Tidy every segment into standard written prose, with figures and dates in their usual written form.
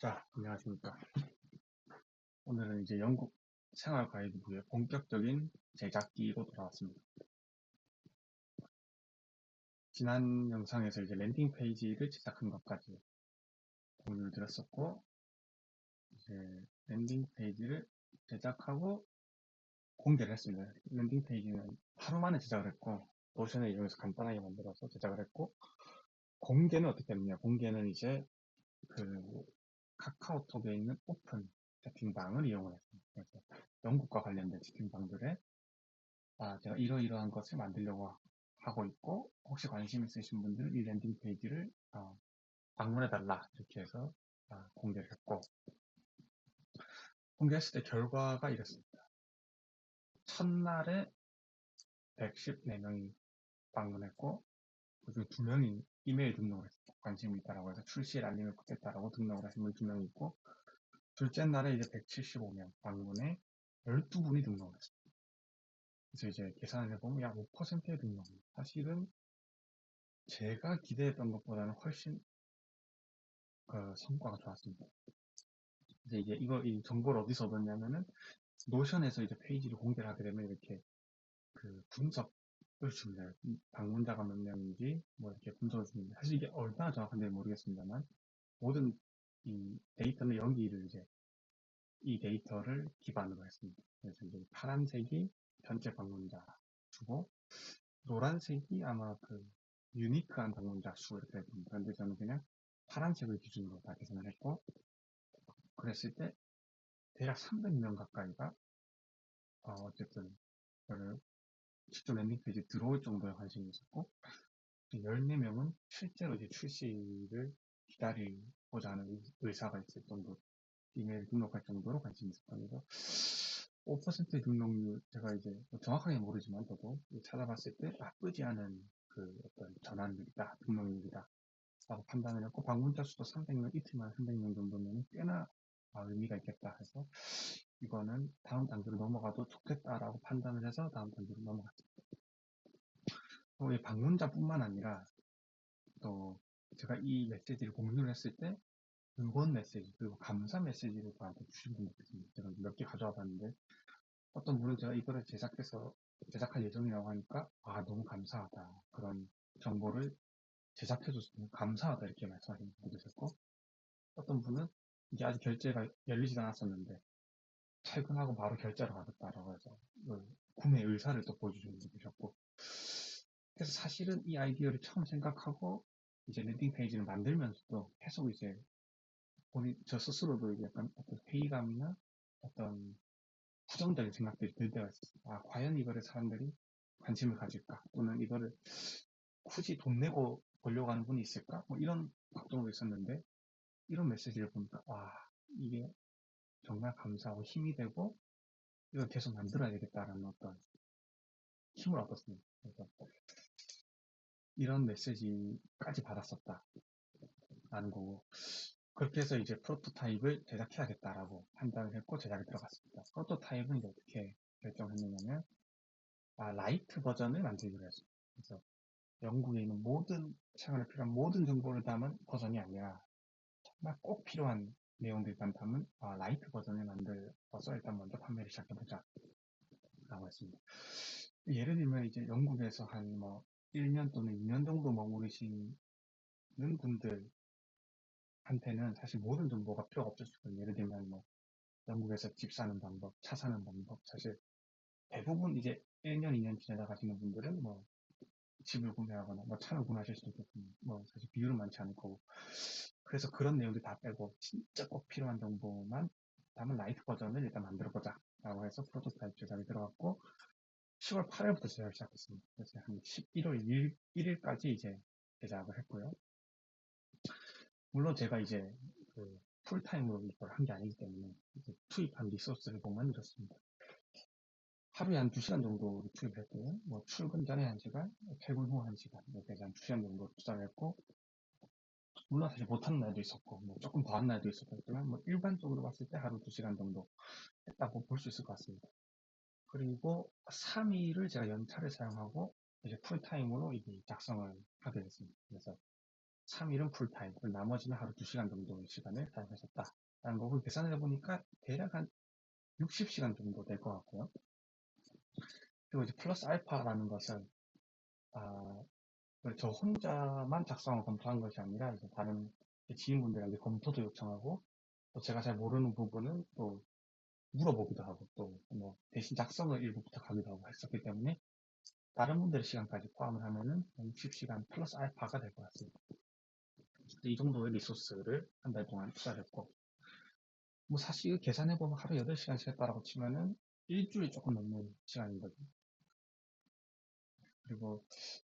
자, 안녕하십니까. 오늘은 이제 영국 생활 가이드북의 본격적인 제작기로 돌아왔습니다. 지난 영상에서 이제 랜딩 페이지를 제작한 것까지 공유를 드렸었고, 이제 랜딩 페이지를 제작하고 공개를 했습니다. 랜딩 페이지는 하루 만에 제작을 했고, 노션을 이용해서 간단하게 만들어서 제작을 했고, 공개는 어떻게 했느냐. 공개는 이제 그 카카오톡에 있는 오픈 채팅방을 이용을 했습니다. 그래서 영국과 관련된 채팅방들에 제가 이러이러한 것을 만들려고 하고 있고, 혹시 관심 있으신 분들은 이 랜딩 페이지를 방문해달라. 이렇게 해서 공개를 했고, 공개했을 때 결과가 이랬습니다. 첫날에 114명이 방문했고, 그중 2명이 이메일 등록을 했습니다. 관심이 있다라고 해서 출시에 알림을 받겠다라고 등록을 하신 분이 2명이 있고, 둘째 날에 이제 175명 방문에 12분이 등록을 했습니다. 그래서 이제 계산을 해보면 약 5%의 등록이 사실은 제가 기대했던 것보다는 훨씬 성과가 좋았습니다. 이제 이 정보를 어디서 얻었냐면은, 노션에서 이제 페이지를 공개를 하게 되면 이렇게 그 분석을 줍니다. 방문자가 몇 명인지, 뭐 이렇게 분석을 줍니다. 사실 이게 얼마나 정확한지 모르겠습니다만, 모든 이 데이터는 여기를 이제, 이 데이터를 기반으로 했습니다. 그래서 이제 파란색이 전체 방문자 수고, 노란색이 아마 그 유니크한 방문자 수 이렇게 될 겁니다. 그런데 저는 그냥 파란색을 기준으로 다 계산을 했고, 그랬을 때 대략 300명 가까이가 어쨌든 저를 직접 랜딩 페이지에 들어올 정도의 관심이 있었고, 14명은 실제로 이제 출시를 기다리고자 하는 의사가 있을 정도, 이메일 등록할 정도로 관심이 있었던 거죠. 5%의 등록률, 제가 이제 뭐 정확하게 모르지만 저도 찾아봤을 때 나쁘지 않은 그 어떤 전환율이다, 등록률이다 라고 판단을 했고, 방문자 수도 300명, 이틀만 300명 정도면 꽤나 의미가 있겠다 해서 이거는 다음 단계로 넘어가도 좋겠다라고 판단을 해서 다음 단계로 넘어갔습니다. 또 이 방문자뿐만 아니라 또 제가 이 메시지를 공유를 했을 때 응원 메시지 그리고 감사 메시지를 저한테 주신 분이 있습니다. 제가 몇 개 가져와 봤는데, 어떤 분은 제가 이거를 제작할 예정이라고 하니까 너무 감사하다, 그런 정보를 제작해줘서 너무 감사하다 이렇게 말씀하시는 분도 있었고, 어떤 분은 이게 아직 결제가 열리지 않았었는데 퇴근하고 바로 결제를 받았다라고 해서 그 구매 의사를 또 보여주시는 분도 계셨고, 그래서 사실은 이 아이디어를 처음 생각하고 이제 랜딩 페이지를 만들면서도 계속 이제 저 스스로도 이제 약간 어떤 회의감이나 어떤 부정적인 생각들이 들 때가 있었어요. 과연 이거를 사람들이 관심을 가질까? 또는 이거를 굳이 돈 내고 보려고 하는 분이 있을까? 뭐 이런 걱정도 있었는데, 이런 메시지를 보니까, 이게 정말 감사하고 힘이 되고, 이걸 계속 만들어야 되겠다라는 어떤 힘을 얻었습니다. 그래서 이런 메시지까지 받았었다라는 거고, 그렇게 해서 이제 프로토타입을 제작해야겠다라고 판단을 했고 제작에 들어갔습니다. 프로토타입은 이제 어떻게 결정했느냐면, 라이트 버전을 만들기로 했습니다. 그래서 영국에 있는 모든 생활에 필요한 모든 정보를 담은 버전이 아니라 정말 꼭 필요한 내용들만 담은 라이트 버전을 만들어서 일단 먼저 판매를 시작해보자 라고 했습니다. 예를 들면 이제 영국에서 한 뭐 1년 또는 2년 정도 머무르시는 분들한테는 사실 모든 정보가 필요가 없을 수 있거든요. 예를 들면 뭐 영국에서 집 사는 방법, 차 사는 방법, 사실 대부분 이제 1년, 2년 지내다 가시는 분들은 뭐 집을 구매하거나 뭐 차를 구매하실 수도 있겠고, 뭐 사실 비율은 많지 않을 거고, 그래서 그런 내용들 다 빼고 진짜 꼭 필요한 정보만 담은 라이트 버전을 일단 만들어보자 라고 해서 프로토타입 제작이 들어갔고, 10월 8일부터 제작을 시작했습니다. 그래서 한 11월 1일까지 이제 제작을 했고요. 물론 제가 이제 그 풀타임으로 이걸 한 게 아니기 때문에 이제 투입한 리소스를 보면 이렇습니다. 하루에 한 2시간 정도 투입을 했고요. 뭐 출근 전에 1시간, 퇴근 후 1시간, 이렇게 해서 한 2시간 정도 투자를 했고, 물론 사실 못하는 날도 있었고, 뭐 조금 더 한 날도 있었겠지만, 뭐 일반적으로 봤을 때 하루 2시간 정도 했다고 볼 수 있을 것 같습니다. 그리고 3일을 제가 연차를 사용하고 이제 풀타임으로 이게 작성을 하게 됐습니다. 그래서 3일은 풀타임, 그리고 나머지는 하루 2시간 정도 시간을 사용하셨다라는 거고 계산을 해보니까 대략 한 60시간 정도 될 것 같고요. 그리고 이제 플러스 알파라는 것은 아, 저 혼자만 작성을 검토한 것이 아니라 이제 다른 지인분들에게 검토도 요청하고 또 제가 잘 모르는 부분은 또 물어보기도 하고 또 뭐 대신 작성을 일부 부탁하기도 하고 했었기 때문에 다른 분들의 시간까지 포함을 하면은 60시간 플러스 알파가 될 것 같습니다. 이 정도의 리소스를 한 달 동안 투자를 했고 뭐 사실 계산해보면 하루 8시간씩 했다라고 치면은 일주일 조금 넘는 시간인 거죠. 그리고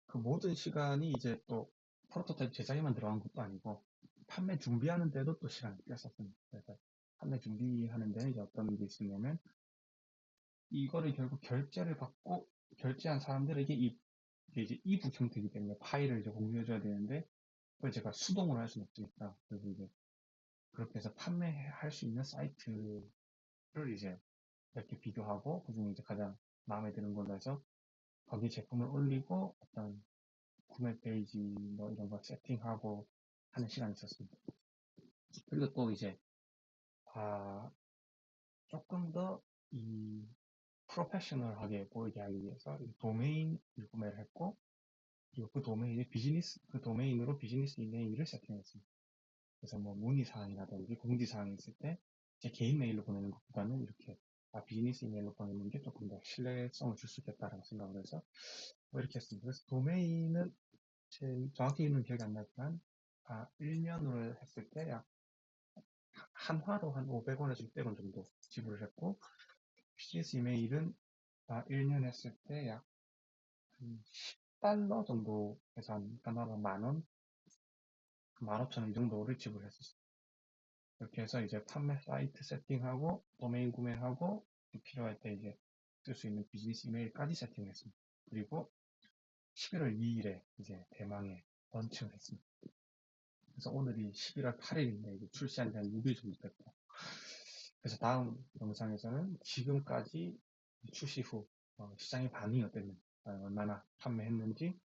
그 모든 시간이 이제 또 프로토타입 제작에만 들어간 것도 아니고 판매 준비하는 데도 또 시간을 뺐었습니다. 그래서 판매 준비하는 데는 이제 어떤 게 있었냐면 이거를 결국 결제를 받고 결제한 사람들에게 이게 이제 이북 형태이기 때문에 파일을 이제 공유해줘야 되는데 그걸 제가 수동으로 할 수는 없으니까 그래서 이제 그렇게 해서 판매할 수 있는 사이트를 이제 이렇게 비교하고 그중에 이제 가장 마음에 드는 걸로 해서 거기 제품을 올리고 어떤 구매 페이지 뭐 이런 거 세팅하고 하는 시간이 있었습니다. 그리고 또 이제 아 조금 더 이 프로페셔널하게 보이게 하기 위해서 이 도메인을 구매를 했고 그리고 그 도메인의 비즈니스 그 도메인으로 비즈니스 이메일을 세팅했습니다. 그래서 뭐 문의사항이라든지 공지사항이 있을 때 제 개인 메일로 보내는 것보다는 이렇게 비즈니스 이메일로 보내는 게 조금 더 신뢰성을 줄 수 있겠다라고 생각을 해서 뭐 이렇게 했습니다. 그래서 도메인은 제 정확히는 기억이 안 나지만 1년으로 했을 때 약 한화로 한 500원에서 600원 정도 지불을 했고 비즈니스 이메일은 1년 했을 때 약 한 10달러 정도 해서 한 달러로 만 원, 15,000원 이 정도를 지불했었어요. 이렇게 해서 이제 판매 사이트 세팅하고 도메인 구매하고 필요할 때 이제 쓸 수 있는 비즈니스 이메일까지 세팅했습니다. 그리고 11월 2일에 이제 대망의 런칭을 했습니다. 그래서 오늘이 11월 8일인데 이제 출시한 지 한 6일 정도 됐고 그래서 다음 영상에서는 지금까지 출시 후 시장의 반응이 어땠는지 얼마나 판매했는지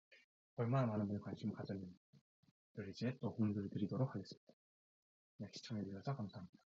얼마나 많은 분이 관심을 가졌는지를 이제 또 공유를 드리도록 하겠습니다. 네, 시청해주셔서 감사합니다.